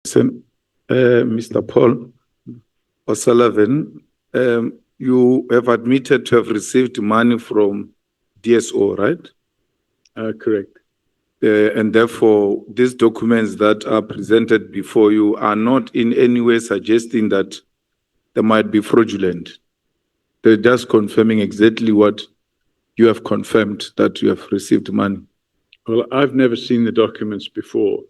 Mr. Paul O'Sullivan, you have admitted to have received money from DSO, right? Correct. And therefore, these documents that are presented before you are not in any way suggesting that they might be fraudulent. They're just confirming exactly what you have confirmed, that you have received money. Well, I've never seen the documents before,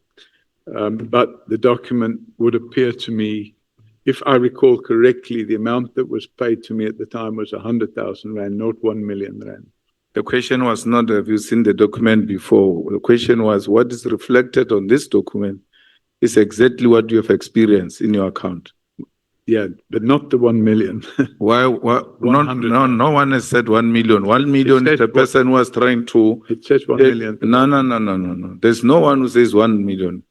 but the document would appear to me, if I recall correctly, the amount that was paid to me at the time was 100,000 Rand, not 1 million Rand. The question was not, have you seen the document before? The question was, what is reflected on this document is exactly what you have experienced in your account. Yeah, but not the 1 million. Why? No one has said 1 million. 1 million, the person was trying to... It says 1 million. No. There's no one who says 1 million.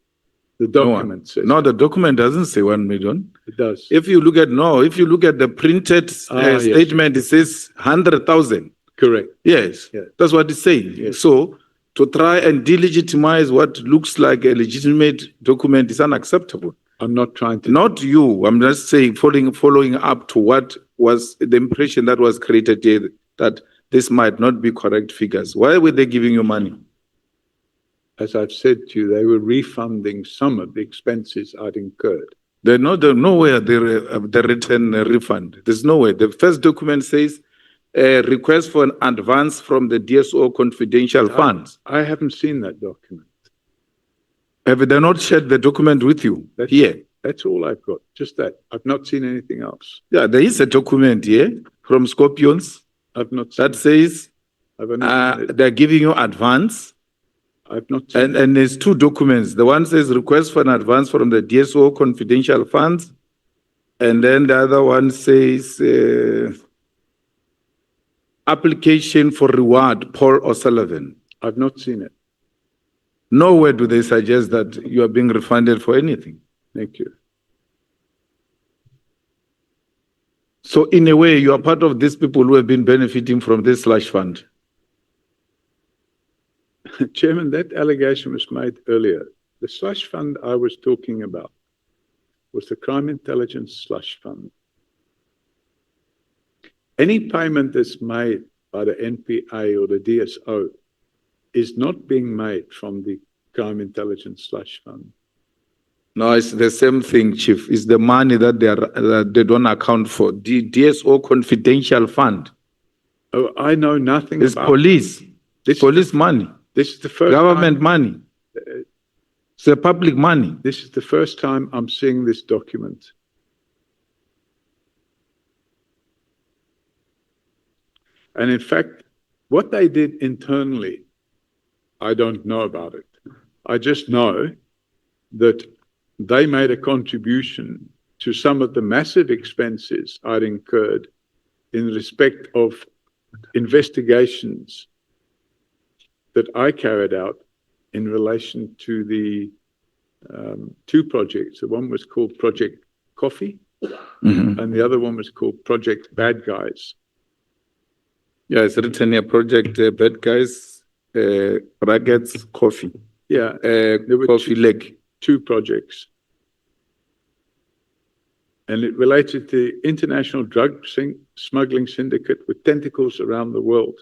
The document says... No, the document doesn't say 1 million. It does. If you look at the printed statement, it says 100,000. Correct. Yes, that's what it's saying. Yes. So to try and delegitimize what looks like a legitimate document is unacceptable. I'm not trying to... Not you. I'm just saying, following up to what was the impression that was created here, that this might not be correct figures. Why were they giving you money? As I've said to you, they were refunding some of the expenses I'd incurred. There's nowhere the written refund. There's no way. The first document says, request for an advance from the DSO confidential funds. I haven't seen that document. Have they not shared the document with you here? That's all I've got, just that. I've not seen anything else. Yeah, there is a document here from Scorpions. I've not seen that says they're giving you advance. I've not seen and there's two documents. The one says request for an advance from the DSO confidential funds. And then the other one says... application for reward, Paul O'Sullivan. I've not seen it. Nowhere do they suggest that you are being refunded for anything. Thank you. So in a way, you are part of these people who have been benefiting from this slush fund. Chairman, that allegation was made earlier. The slush fund I was talking about was the Crime Intelligence Slush Fund. Any payment that's made by the NPA or the DSO is not being made from the Crime Intelligence Slush Fund. No, it's the same thing, Chief. It's the money that they don't account for. The DSO confidential fund. Oh, I know nothing about it. It's police. It's police money. This is the first government money. It's the public money. This is the first time I'm seeing this document. And in fact, what they did internally, I don't know about it. I just know that they made a contribution to some of the massive expenses I'd incurred in respect of investigations that I carried out in relation to the two projects. The one was called Project Coffee, and the other one was called Project Bad Guys. Yeah, it's written here, Project Bad Guys, brackets, Coffee. Yeah, there were Coffee Leg. Two projects. And it related to the international drug smuggling syndicate with tentacles around the world.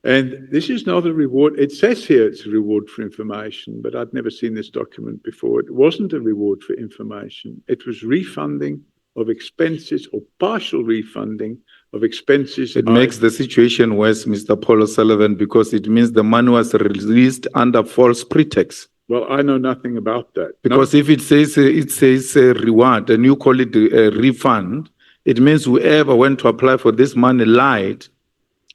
And this is not a reward. It says here it's a reward for information, but I'd never seen this document before. It wasn't a reward for information. It was refunding of expenses or partial refunding of expenses. It makes the situation worse, Mr. Paul O'Sullivan, because it means the money was released under false pretext. Well, I know nothing about that. Because if it says a reward and you call it a refund, it means whoever went to apply for this money lied.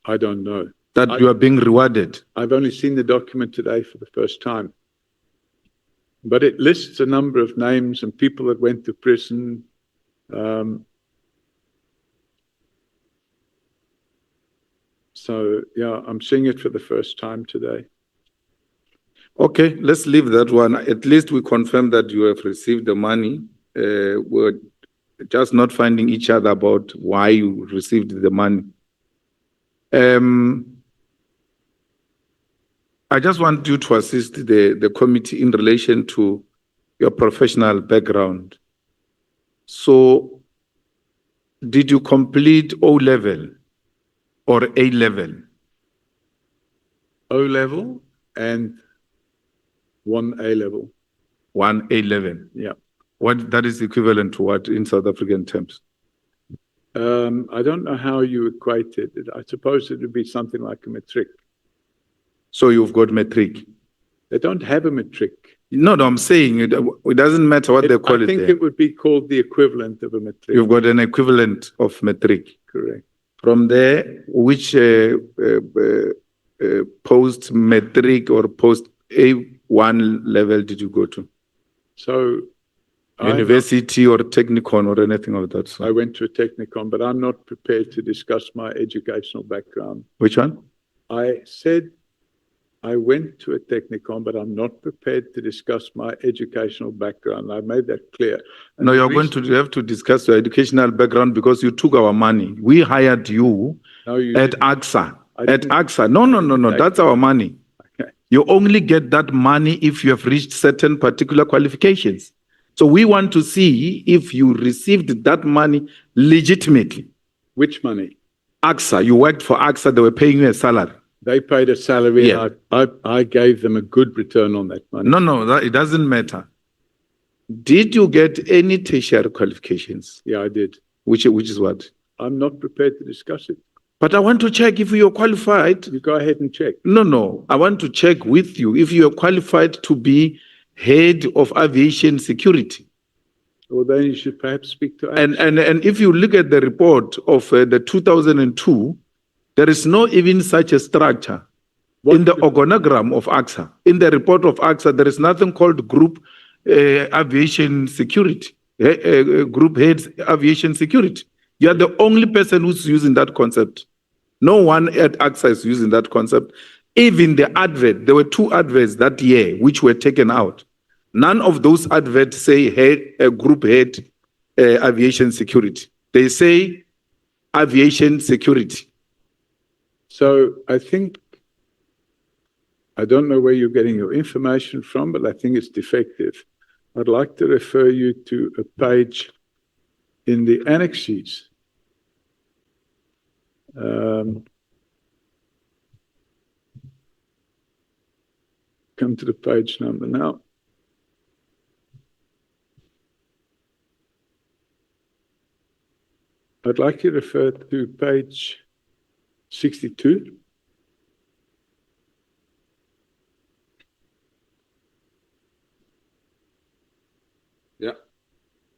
I don't know. That you are being rewarded. I've only seen the document today for the first time. But it lists a number of names and people that went to prison. So, yeah, I'm seeing it for the first time today. Okay, let's leave that one. At least we confirm that you have received the money. We're just not finding each other about why you received the money. I just want you to assist the committee in relation to your professional background. So, did you complete O level or A level? O level and one A level. One A level. Yeah. What that is equivalent to what in South African terms? I don't know how you equate it. I suppose it would be something like a matric. So you've got matric. They don't have a matric. No, I'm saying it doesn't matter what they call I it. think there. it would be called the equivalent of a matric. You've got an equivalent of matric. Correct. From there, which post matric or post A1 level did you go to? So University or technicon or anything of that I sort? went to a technicon, but I'm not prepared to discuss my educational background. Which one? I said I went to a technicon, but I'm not prepared to discuss my educational background. I made that clear. And No, the you're going to have to discuss your educational background because you took our money. We hired you No, you at didn't. AXA. I At didn't. AXA. No. take That's our money. Okay. You only get that money if you have reached certain particular qualifications. So we want to see if you received that money legitimately. Which money? AXA, you worked for AXA, they were paying you a salary. They paid a salary. Yeah. And I gave them a good return on that money. No, it doesn't matter. Did you get any tertiary qualifications? Yeah, I did. Which is what? I'm not prepared to discuss it. But I want to check if you're qualified. You go ahead and check. No. I want to check with you if you're qualified to be head of aviation security. Well, then you should perhaps speak to us. And if you look at the report of the 2002, there is no even such a structure in the organogram of AXA. In the report of AXA, there is nothing called group aviation security, group heads aviation security. You are the only person who's using that concept. No one at AXA is using that concept. Even the advert, there were 2 adverts that year which were taken out. None of those adverts say group head aviation security. They say aviation security. So I don't know where you're getting your information from, but I think it's defective. I'd like to refer you to a page in the annexes. Come to the page number now. I'd like you to refer to page 62. Yeah.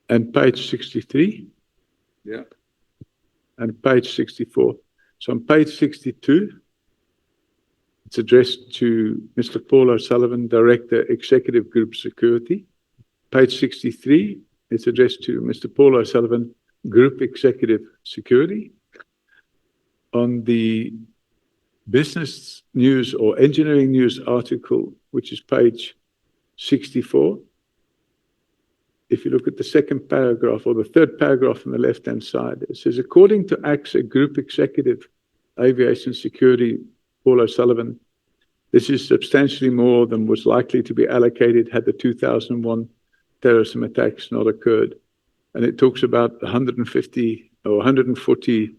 And page 63. Yeah. And page 64. So on page 62, it's addressed to Mr. Paul O'Sullivan, Director, Executive Group Security. Page 63, it's addressed to Mr. Paul O'Sullivan, Group Executive Security. On the Business News or Engineering News article, which is page 64, if you look at the second paragraph or the third paragraph on the left-hand side, it says, according to AXA Group Executive Aviation Security, Paul O'Sullivan, this is substantially more than was likely to be allocated had the 2001 terrorism attacks not occurred. And it talks about 150 or 140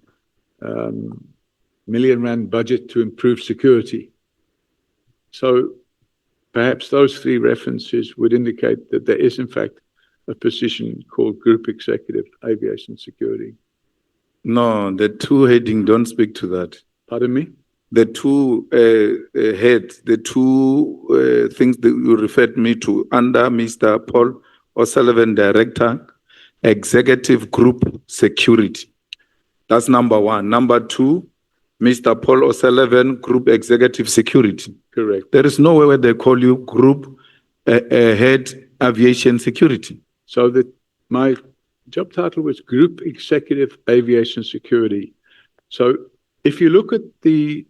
million rand budget to improve security. So perhaps those 3 references would indicate that there is in fact a position called Group Executive Aviation Security. No, the 2 heading don't speak to that. Pardon me? The 2 heads, the 2 things that you referred me to under Mr. Paul O'Sullivan, Director, Executive Group Security. That's number 1. Number 2, Mr. Paul O'Sullivan, Group Executive Security. Correct. There is nowhere where they call you Group Head Aviation Security. So my job title was Group Executive Aviation Security. So if you look at the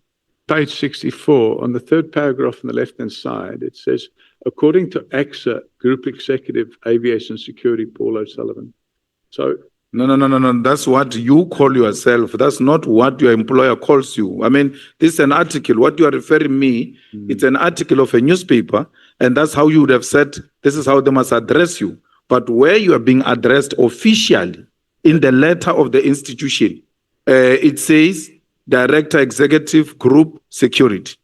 page 64, on the third paragraph on the left-hand side, it says, according to AXA Group Executive Aviation Security, Paul O'Sullivan. So No. That's what you call yourself. That's not what your employer calls you. I mean, this is an article. What you are referring me, it's an article of a newspaper, And that's how you would have said, this is how they must address you. But where you are being addressed officially in the letter of the institution, it says Director Executive Group Security.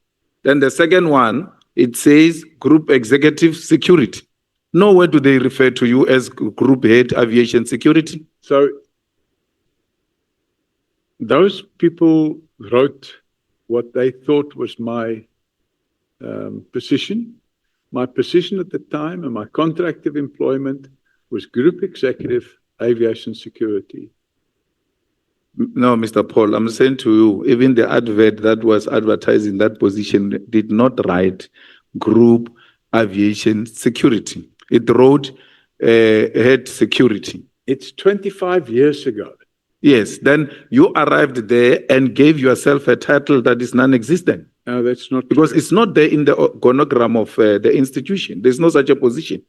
Then the second one, it says Group Executive Security. Nowhere do they refer to you as Group Head Aviation Security. So those people wrote what they thought was my position. My position at the time and my contract of employment was Group Executive Aviation Security. No, Mr. Paul, I'm saying to you, even the advert that was advertising that position did not write Group Aviation Security. It wrote Head Security. It's 25 years ago. Yes, then you arrived there and gave yourself a title that is non-existent. No, that's not Because true. it's not there in the organogram of the institution. There's no such a position.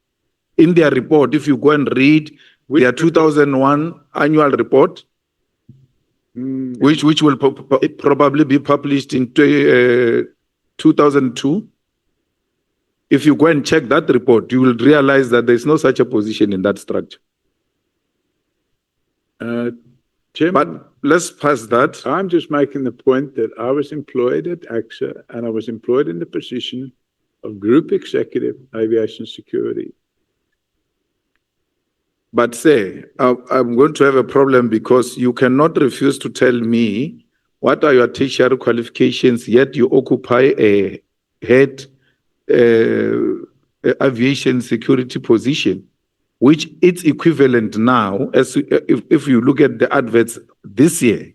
In their report, if you go and read their 2001 annual report, which will probably be published in 2002, if you go and check that report, you will realize that there's no such a position in that structure. Chairman, But let's pass that. I'm just making the point that I was employed at AXA and I was employed in the position of Group Executive Aviation Security. But say, I'm going to have a problem because you cannot refuse to tell me what are your tertiary qualifications, yet you occupy a head aviation security position, which its equivalent now, as if you look at the adverts this year,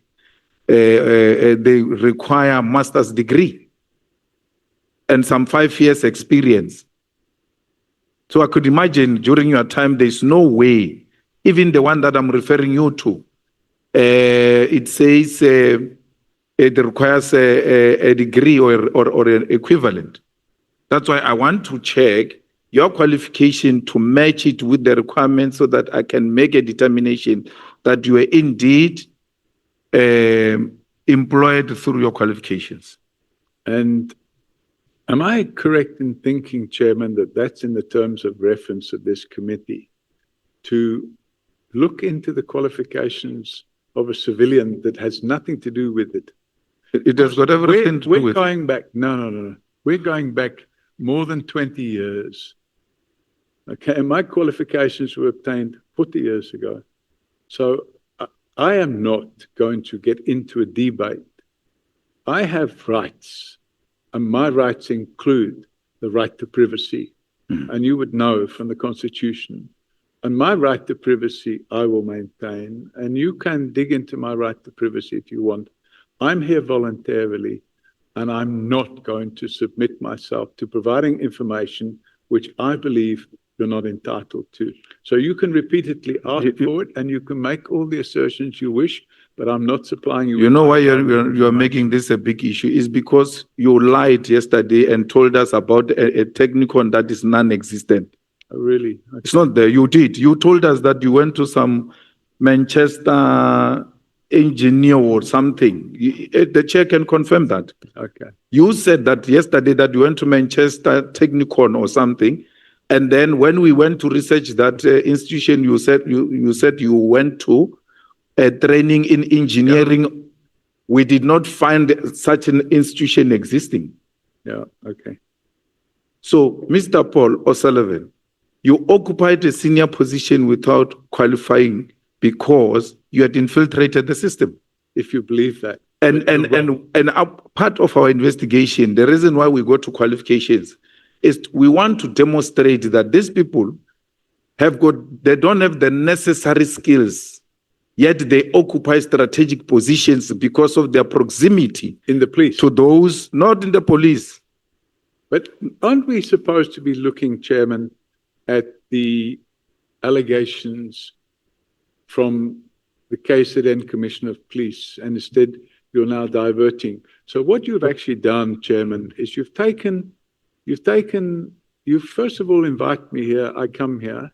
they require a master's degree and some 5 years experience. So I could imagine during your time, there's no way, even the one that I'm referring you to, it says it requires a degree or an equivalent. That's why I want to check your qualification to match it with the requirements so that I can make a determination that you are indeed employed through your qualifications. And am I correct in thinking, Chairman, that that's in the terms of reference of this committee to look into the qualifications of a civilian that has nothing to do with it? It has got everything to do We're with going back, no. We're going back more than 20 years. Okay, and my qualifications were obtained 40 years ago. So I am not going to get into a debate. I have rights, and my rights include the right to privacy. And you would know from the Constitution. And my right to privacy, I will maintain. And you can dig into my right to privacy if you want. I'm here voluntarily, and I'm not going to submit myself to providing information which I believe you're not entitled to. So you can repeatedly ask for it, and you can make all the assertions you wish, but I'm not supplying you. You know why you're making this a big issue is because you lied yesterday and told us about a technicon that is non-existent. Oh, really? Okay. It's not there. You did. You told us that you went to some Manchester engineer or something. The chair can confirm that. Okay. You said that yesterday that you went to Manchester Technicon or something. And then when we went to research that institution, you said you went to a training in engineering. Yeah. We did not find such an institution existing. Yeah, okay. So, Mr. Paul O'Sullivan, you occupied a senior position without qualifying because you had infiltrated the system. If you believe that. And part of our investigation, the reason why we go to qualifications is we want to demonstrate that these people they don't have the necessary skills, yet they occupy strategic positions because of their proximity in the police to those not in the police. But aren't we supposed to be looking, Chairman, at the allegations from the KZN Commissioner of Police, and instead you're now diverting? So what you've actually done, Chairman, is you first of all invite me here, I come here,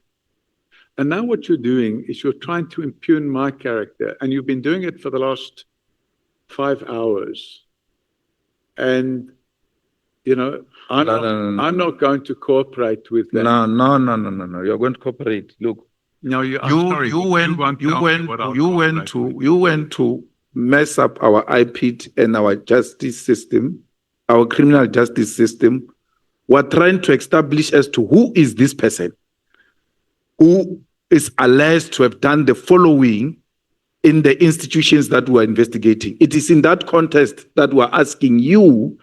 and now what you're doing is you're trying to impugn my character, and you've been doing it for the last 5 hours. And You know, I'm No. I'm not going to cooperate with that. No. You're going to cooperate. Look, No, I'm sorry, you but went won't tell me what I'll cooperate with. you went to mess up our IPT and our justice system, our criminal justice system. We're trying to establish as to who is this person who is alleged to have done the following in the institutions that we're investigating. It is in that context that we're asking you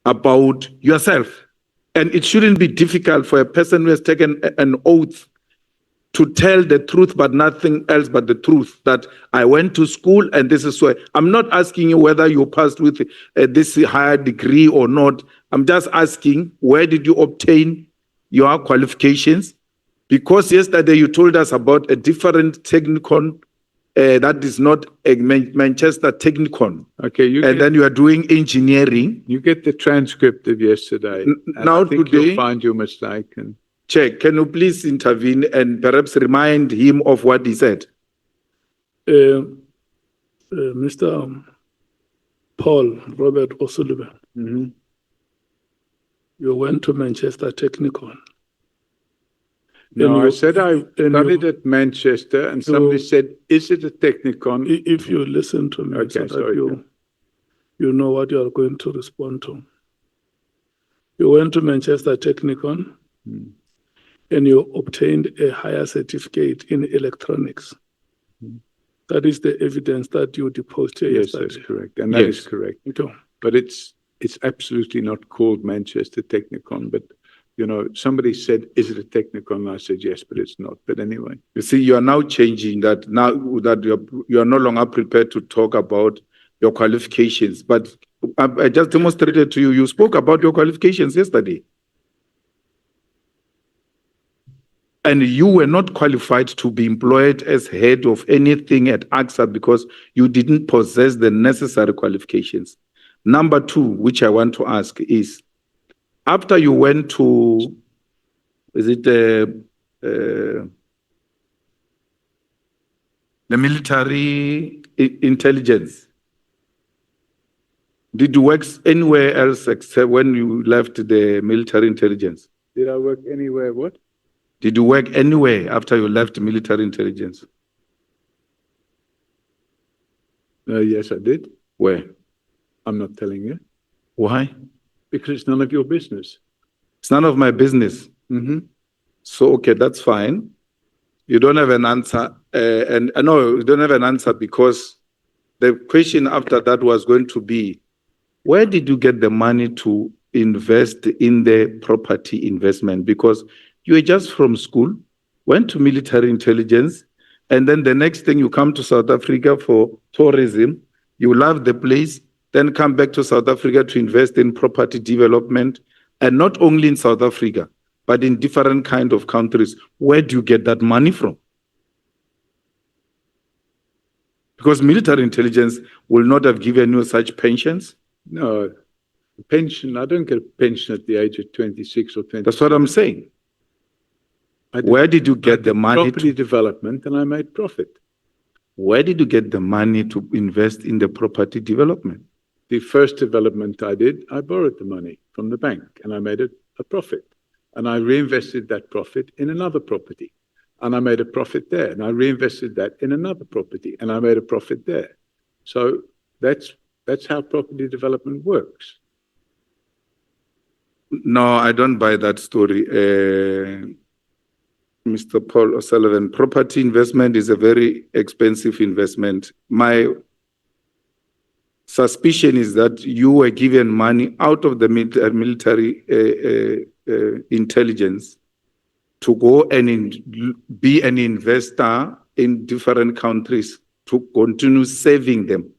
about yourself. And it shouldn't be difficult for a person who has taken an oath to tell the truth, but nothing else but the truth, that I went to school and this is why. I'm not asking you whether you passed with this higher degree or not. I'm just asking, where did you obtain your qualifications? Because yesterday you told us about a different technicon that is not a Manchester technicon. Okay, Then you are doing engineering. you get the transcript of yesterday. and Now I think today- you'll find your mistake. And Check, can you please intervene and perhaps remind him of what he said? Mr. Paul Robert O'Sullivan, you went to Manchester Technicon. no, I you- said I and studied you- at Manchester, and somebody said, "Is it a technicon?" If you listen to me, Okay, so that sorry. you know what you are going to respond to. You went to Manchester Technicon and you obtained a higher certificate in electronics. That is the evidence that you deposed here Yes, yesterday. that's correct, and that is Yes. correct. Okay. But it's absolutely not called Manchester Technicon. But you know, somebody said, "Is it a Technicon?" And I said, "Yes," but it's not. But anyway, You see, you are now changing that. Now that you are no longer prepared to talk about your qualifications. But I just demonstrated to you, you spoke about your qualifications yesterday. And you were not qualified to be employed as head of anything at AXA because you didn't possess the necessary qualifications. Number two, which I want to ask is, after you went to, is it the military intelligence, did you work anywhere else except when you left the military intelligence? did I work anywhere? What? Did you work anywhere after you left military intelligence? Yes, I did. Where? I'm not telling you Why? because it's none of your business. It's none of my business. So, okay, that's fine. You don't have an answer. And no, you don't have an answer because the question after that was going to be, where did you get the money to invest in the property investment? Because you were just from school, went to military intelligence, and then the next thing you come to South Africa for tourism, you love the place, then come back to South Africa to invest in property development, and not only in South Africa, but in different kind of countries. Where do you get that money from? Because military intelligence will not have given you such pensions. No, pension. I don't get a pension at the age of 26 or 20. That's what I'm saying. I did Where did you get the money property to, development, and I made profit. where did you get the money to invest in the property development? The first development I did, I borrowed the money from the bank, and I made a profit. And I reinvested that profit in another property. And I made a profit there. And I reinvested that in another property. And I made a profit there. So that's how property development works. No, I don't buy that story. Mr. Paul O'Sullivan, property investment is a very expensive investment. My suspicion is that you were given money out of the military intelligence to go and be an investor in different countries to continue saving them,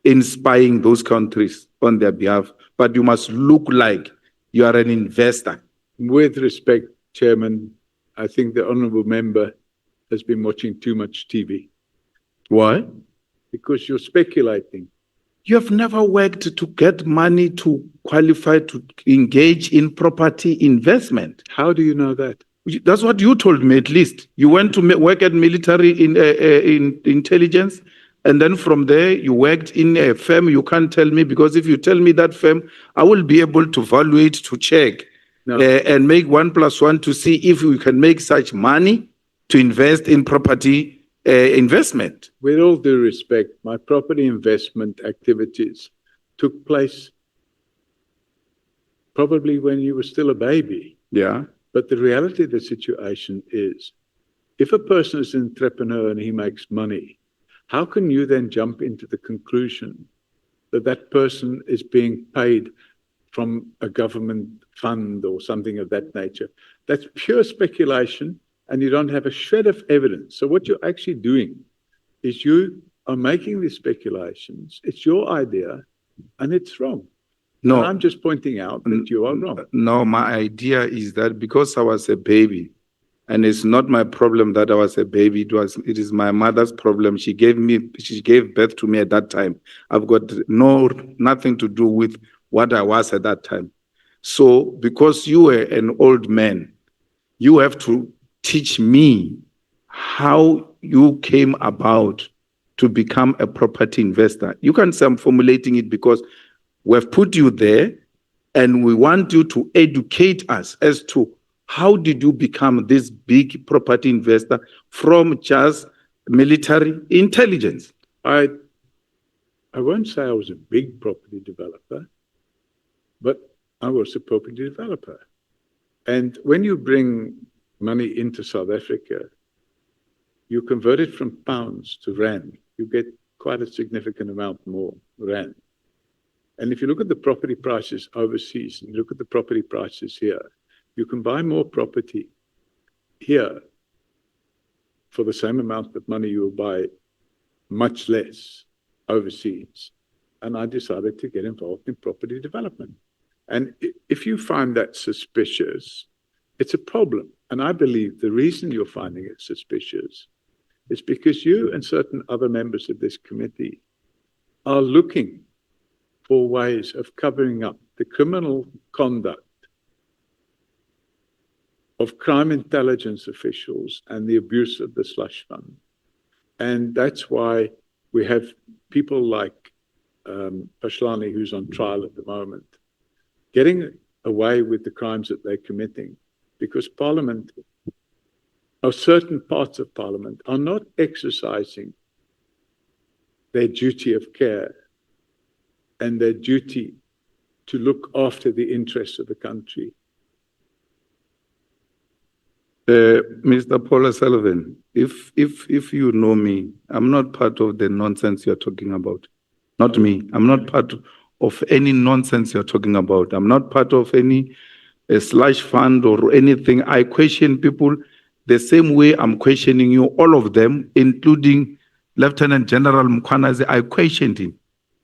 in spying those countries on their behalf. But you must look like you are an investor. With respect, Chairman, I think the honourable member has been watching too much TV Why? because you're speculating. You have never worked to get money to qualify to engage in property investment. How do you know that? That's what you told me, at least. You went to work at military in intelligence, And then from there, you worked in a firm. You can't tell me, because if you tell me that firm, I will be able to evaluate, to check, No. and make 1 + 1 to see if we can make such money to invest in property investment. With all due respect, my property investment activities took place probably when you were still a baby. Yeah. But the reality of the situation is, if a person is an entrepreneur and he makes money, how can you then jump into the conclusion that that person is being paid from a government fund or something of that nature? That's pure speculation, and you don't have a shred of evidence. So what you're actually doing is you are making these speculations. It's your idea, and it's wrong. No, And I'm just pointing out that you are wrong. no, my idea is that because I was a baby, and it's not my problem that I was a baby, it is my mother's problem. She gave birth to me at that time. I've got nothing to do with what I was at that time. So because you were an old man, you have to teach me how you came about to become a property investor. You can say I'm formulating it because we've put you there, and we want you to educate us as to how did you become this big property investor from just military intelligence. I won't say I was a big property developer, but I was a property developer. And when you bring money into South Africa, you convert it from pounds to rand. You get quite a significant amount more rand. And if you look at the property prices overseas and look at the property prices here, you can buy more property here for the same amount of money you will buy much less overseas. And I decided to get involved in property development. And if you find that suspicious, it's a problem. And I believe the reason you're finding it suspicious is because you and certain other members of this committee are looking for ways of covering up the criminal conduct of crime intelligence officials and the abuse of the slush fund. And that's why we have people like Pashlani, who's on trial at the moment, getting away with the crimes that they're committing, because Parliament, or certain parts of Parliament, are not exercising their duty of care and their duty to look after the interests of the country. Mr. Paul O'Sullivan, if you know me, I'm not part of the nonsense you're talking about. Not me. I'm not part of any nonsense you're talking about. I'm not part of any slush fund or anything. I question people the same way I'm questioning you, all of them, including Lieutenant General Mkhwanazi. I questioned him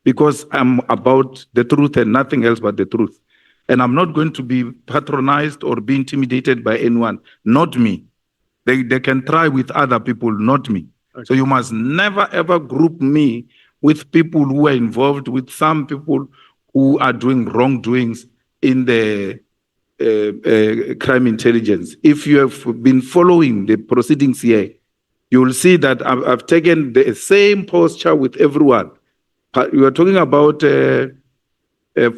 because I'm about the truth and nothing else but the truth. And I'm not going to be patronized or be intimidated by anyone, not me. They can try with other people, not me. Okay. So you must never, ever group me with people who are involved with some people who are doing wrongdoings in the crime intelligence. If you have been following the proceedings here, you will see that I've taken the same posture with everyone. You are talking about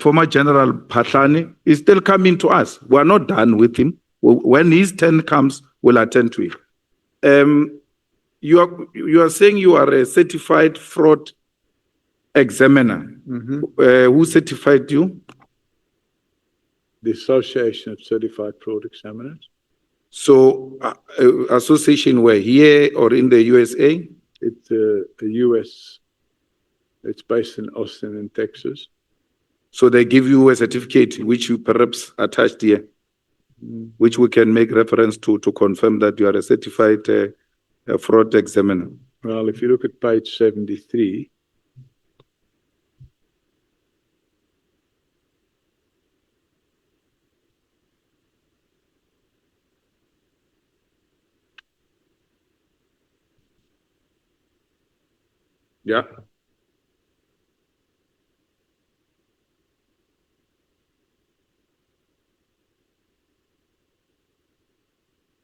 former General Patlani. Is still coming to us. We are not done with him. When his turn comes, we'll attend to it. You are saying you are a certified fraud examiner. Mm-hmm. Who certified you? The Association of Certified Fraud Examiners. So, association where, here or in the USA? It's the US. It's based in Austin, in Texas. So they give you a certificate which you perhaps attached here, which we can make reference to confirm that you are a certified fraud examiner. Well, if you look at page 73, yeah.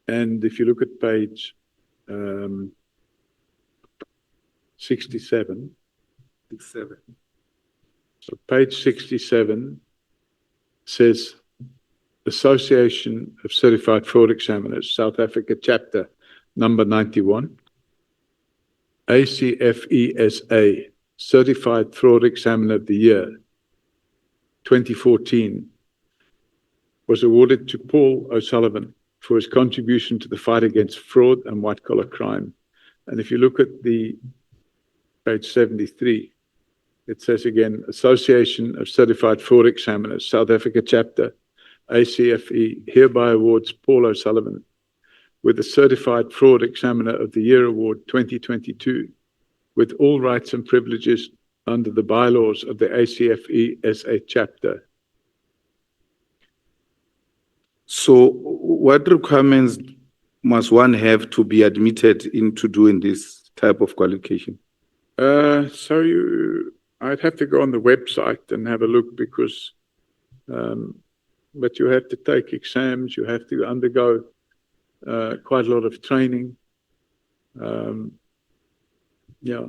and if you look at page 67. 67. So page 67 says Association of Certified Fraud Examiners, South Africa chapter number 91. ACFESA, Certified Fraud Examiner of the Year, 2014, was awarded to Paul O'Sullivan for his contribution to the fight against fraud and white-collar crime. And if you look at the page 73, it says again, Association of Certified Fraud Examiners, South Africa chapter, ACFE, hereby awards Paul O'Sullivan with the Certified Fraud Examiner of the Year Award 2022, with all rights and privileges under the bylaws of the ACFE SA chapter. So what requirements must one have to be admitted into doing this type of qualification? I'd have to go on the website and have a look because, but you have to take exams, you have to undergo quite a lot of training. Yeah.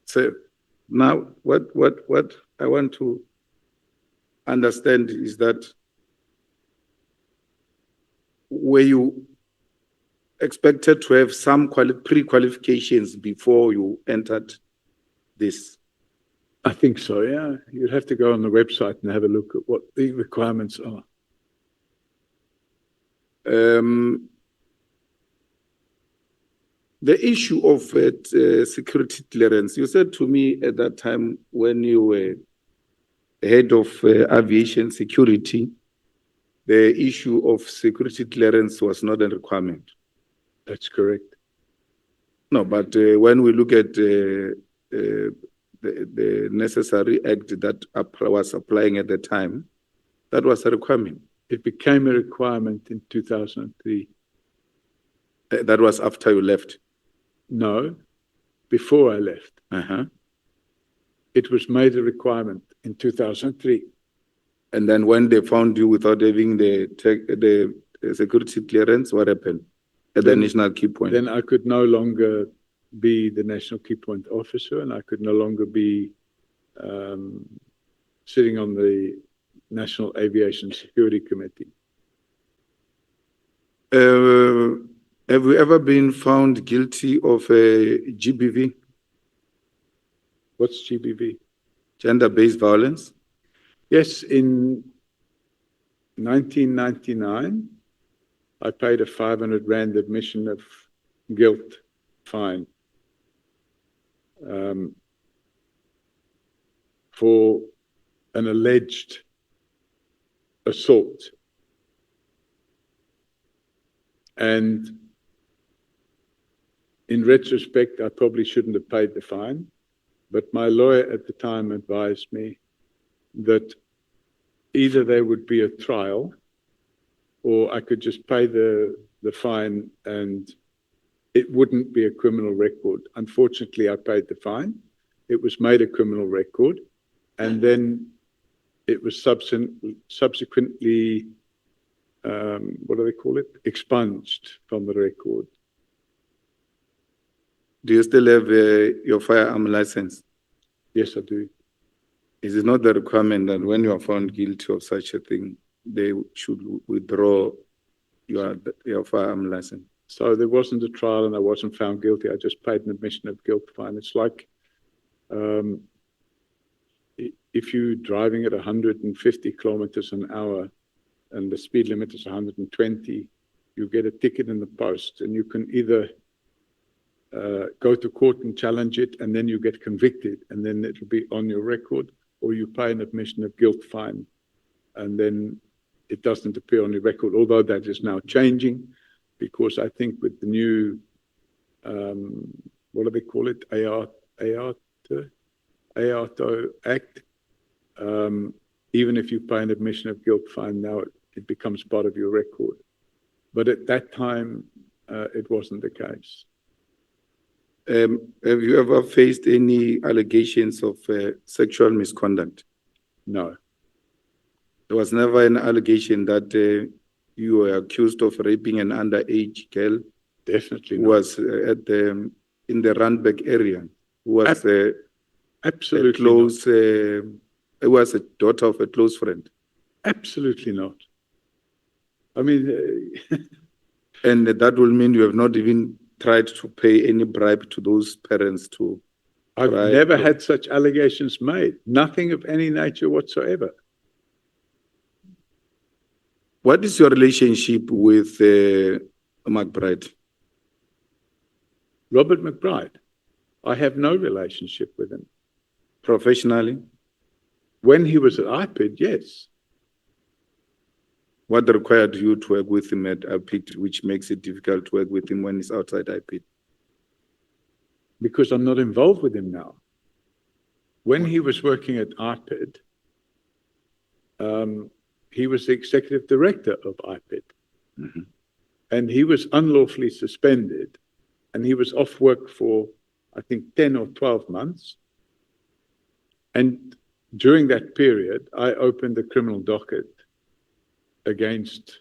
So now what I want to understand is that were you expected to have some pre-qualifications before you entered this? I think so, yeah. You'd have to go on the website and have a look at what the requirements are. The issue of security clearance, you said to me at that time when you were head of aviation security, the issue of security clearance was not a requirement. That's correct. No, but when we look at the necessary act that was applying at the time, that was a requirement. It became a requirement in 2003. That was after you left? No, before I left. Uh-huh. It was made a requirement in 2003. And then when they found you without having the security clearance, what happened at the national key point? Then I could no longer be the national key point officer, and I could no longer be sitting on the National Aviation Security Committee. Have you ever been found guilty of a GBV? What's GBV? Gender-based violence? Yes, in 1999, I paid a 500 Rand admission of guilt fine for an alleged assault. And in retrospect, I probably shouldn't have paid the fine, but my lawyer at the time advised me that either there would be a trial or I could just pay the fine and it wouldn't be a criminal record. Unfortunately, I paid the fine. It was made a criminal record, and then it was subsequently, what do they call it? Expunged from the record. Do you still have your firearm license? Yes, I do. Is it not the requirement that when you are found guilty of such a thing, they should withdraw your firearm license? So there wasn't a trial and I wasn't found guilty. I just paid an admission of guilt fine. It's like if you're driving at 150 kilometers an hour and the speed limit is 120, you get a ticket in the post, and you can either go to court and challenge it, and then you get convicted, and then it'll be on your record, or you pay an admission of guilt fine, and then it doesn't appear on your record, although that is now changing, because I think with the new, what do they call it, AARTO Act, even if you pay an admission of guilt fine now, it becomes part of your record. But at that time, it wasn't the case. Have you ever faced any allegations of sexual misconduct? No, There was never an allegation that you were accused of raping an underage girl definitely who not. was in the Randburg area, who was a Absolutely close, who was a daughter of a close friend. Absolutely not. I mean, And that will mean you have not even tried to pay any bribe to those parents to. I've try never to- had such allegations made. Nothing of any nature whatsoever. What is your relationship with McBride? Robert McBride, I have no relationship with him. Professionally? When he was at IPID, yes. What required you to work with him at IPID, which makes it difficult to work with him when he's outside IPID? Because I'm not involved with him now. When he was working at IPID, he was the executive director of IPID. Mhm. And he was unlawfully suspended, and he was off work for, I think, 10 or 12 months. And during that period, I opened a criminal docket against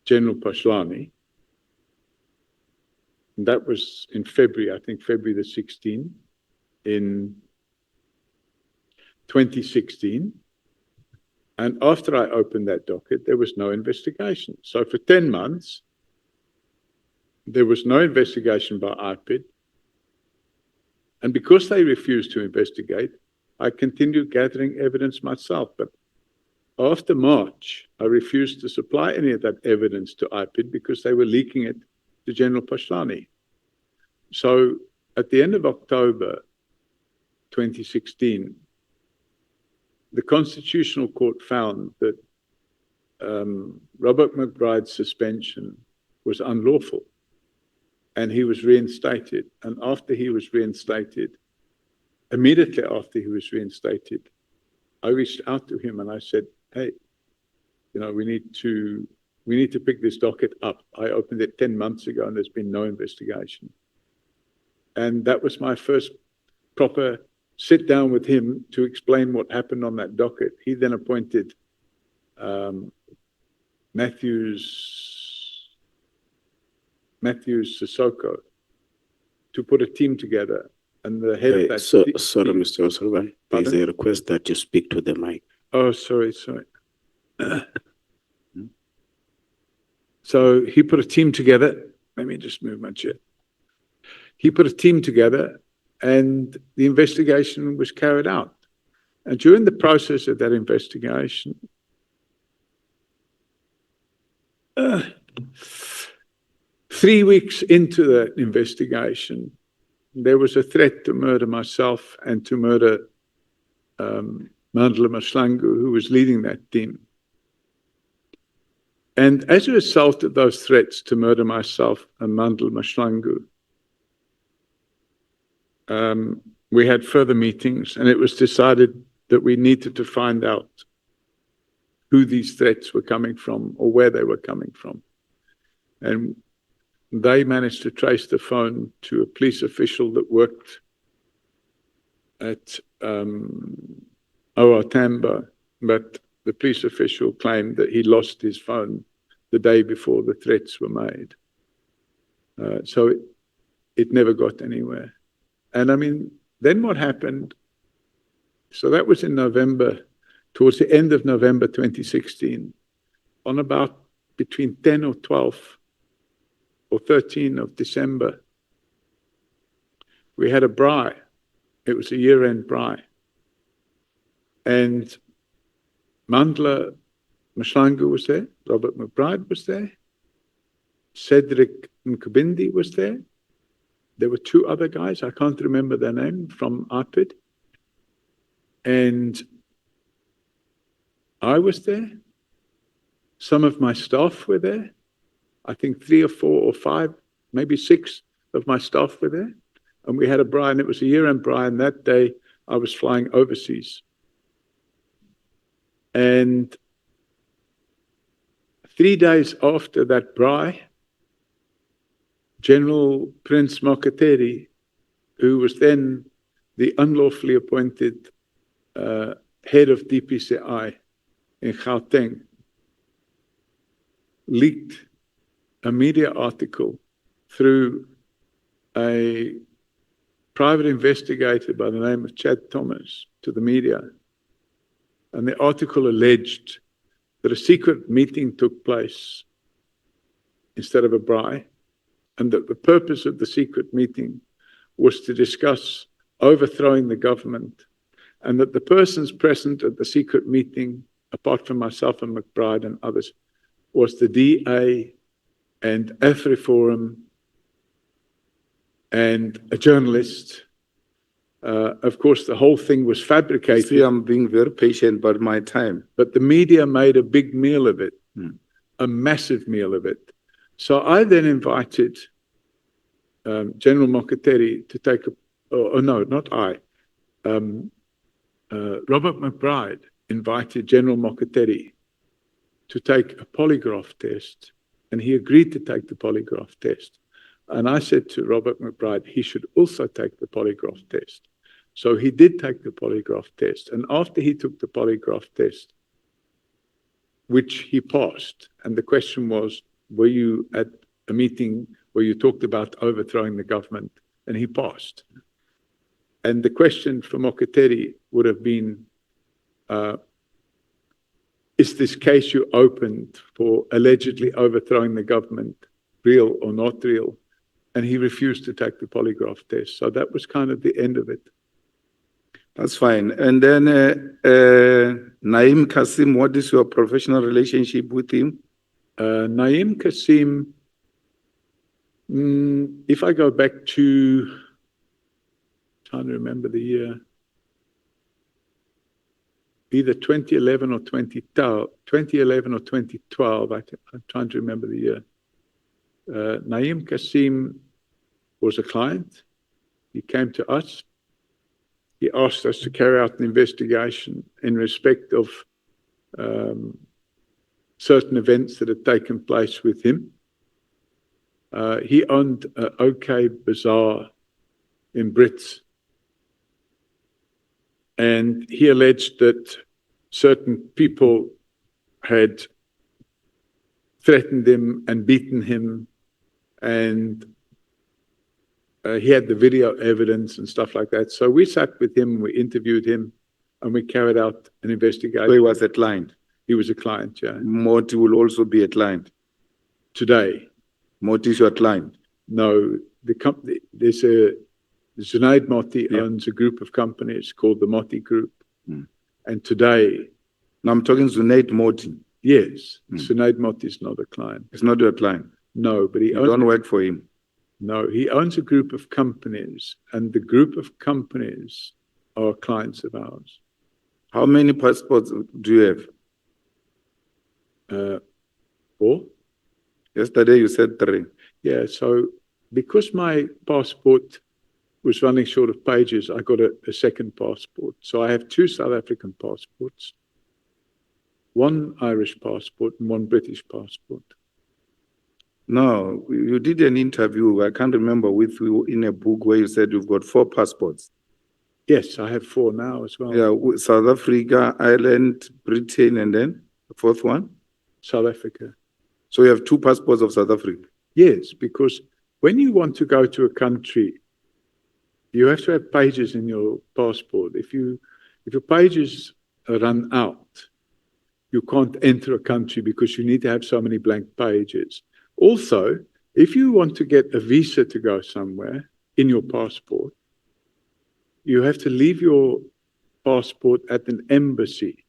General Pashlani. And that was in February, I think February the 16th, in 2016. And after I opened that docket, there was no investigation. So for 10 months, there was no investigation by IPID. And because they refused to investigate, I continued gathering evidence myself. But after March, I refused to supply any of that evidence to IPID because they were leaking it to General Pashlani. So at the end of October 2016, the Constitutional Court found that Robert McBride's suspension was unlawful, and he was reinstated. And after he was reinstated, immediately after he was reinstated, I reached out to him and I said, hey, you know, we need to pick this docket up. I opened it 10 months ago and there's been no investigation. And that was my first proper sit down with him to explain what happened on that docket. He then appointed Matthews Sissoko to put a team together, and the head of that sorry, team. Mr. O'Sullivan, there's Pardon? a request that you speak to the mic. Oh, sorry. So he put a team together. Let me just move my chair. He put a team together and the investigation was carried out. And during the process of that investigation, 3 weeks into that investigation, there was a threat to murder myself and to murder Malema Grilling, who was leading that team. And as a result of those threats to murder myself and Malema Grilling, we had further meetings, and it was decided that we needed to find out who these threats were coming from or where they were coming from. And they managed to trace the phone to a police official that worked at OR Tambo, but the police official claimed that he lost his phone the day before the threats were made. So it never got anywhere. And I mean, then what happened? So that was in November, towards the end of November 2016. On about between 10 or 12 or 13 of December, we had a braai. It was a year-end braai. And Malema Grilling was there, Robert McBride was there, Cedric Nkabindi was there. There were two other guys, I can't remember their name, from IPID. And I was there. Some of my staff were there. I think 3 or 4 or 5, maybe 6 of my staff were there. And we had a braai, and it was a year-end braai, and that day I was flying overseas. And 3 days after that braai, General Prince Mokateri, who was then the unlawfully appointed head of DPCI in Gauteng, leaked a media article through a private investigator by the name of Chad Thomas to the media. And the article alleged that a secret meeting took place instead of a braai, and that the purpose of the secret meeting was to discuss overthrowing the government, and that the persons present at the secret meeting, apart from myself and McBride and others, was the DA and AfriForum and a journalist. Of course, the whole thing was fabricated. See, I'm being very patient, but my time. But the media made a big meal of it, a massive meal of it. So I then invited General Mokateri to take no, not I. Robert McBride invited General Mokateri to take a polygraph test, and he agreed to take the polygraph test. And I said to Robert McBride, he should also take the polygraph test. So he did take the polygraph test. And after he took the polygraph test, which he passed, and the question was, were you at a meeting where you talked about overthrowing the government? And he passed. And the question for Mokateri would have been, is this case you opened for allegedly overthrowing the government real or not real? And he refused to take the polygraph test. So that was kind of the end of it. That's fine. And then Naim Kasim, what is your professional relationship with him? Naim Kasim, if I go back to, trying to remember the year, either 2011 or 2012, I'm trying to remember the year. Naim Kasim was a client. He came to us. He asked us to carry out an investigation in respect of certain events that had taken place with him. He owned an OK Bazaar in Brits. And he alleged that certain people had threatened him and beaten him, and he had the video evidence and stuff like that. So we sat with him, we interviewed him, and we carried out an investigation. So he was a client. He was a client, yeah. Moti will also be a client. Today, Moti is your client. no, the company, there's a, Zunaid Moti owns a group of companies called the Moti Group. And today, Now I'm talking Zunaid Moti. yes, Zunaid Moti is not a client. It's not your client. No, but he You owns, don't work for him. no, he owns a group of companies, and the group of companies are clients of ours. How many passports do you have? Or? Yesterday you said 3. Yeah, so because my passport was running short of pages, I got a second passport. So I have 2 South African passports, 1 Irish passport and 1 British passport. No, you did an interview, I can't remember, with you in a book where you said you've got 4 passports. Yes, I have 4 now as well. Yeah, South Africa, Ireland, Britain, and then the 4th one. South Africa. So you have 2 passports of South Africa. Yes, because when you want to go to a country, you have to have pages in your passport. If your pages run out, you can't enter a country because you need to have so many blank pages. Also, if you want to get a visa to go somewhere in your passport, you have to leave your passport at an embassy.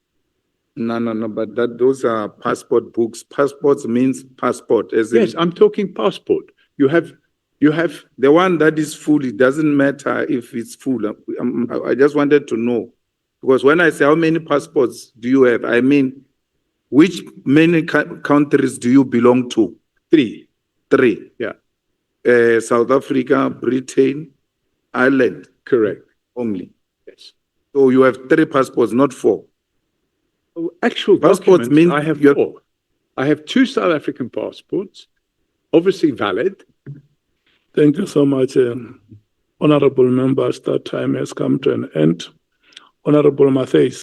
No, but those are passport books. Passports means passport. As Yes, I'm talking passport. You have the one that is full, it doesn't matter if it's full. I just wanted to know. Because when I say how many passports do you have, I mean, which many countries do you belong to? 3. 3. Yeah. South Africa, Britain, Ireland. Correct. Only. Yes. So you have 3 passports, not 4. Actual Passports documents, mean I have you're- 4. I have 2 South African passports, obviously valid. Thank you so much, honorable members. That time has come to an end. Honorable Matthys.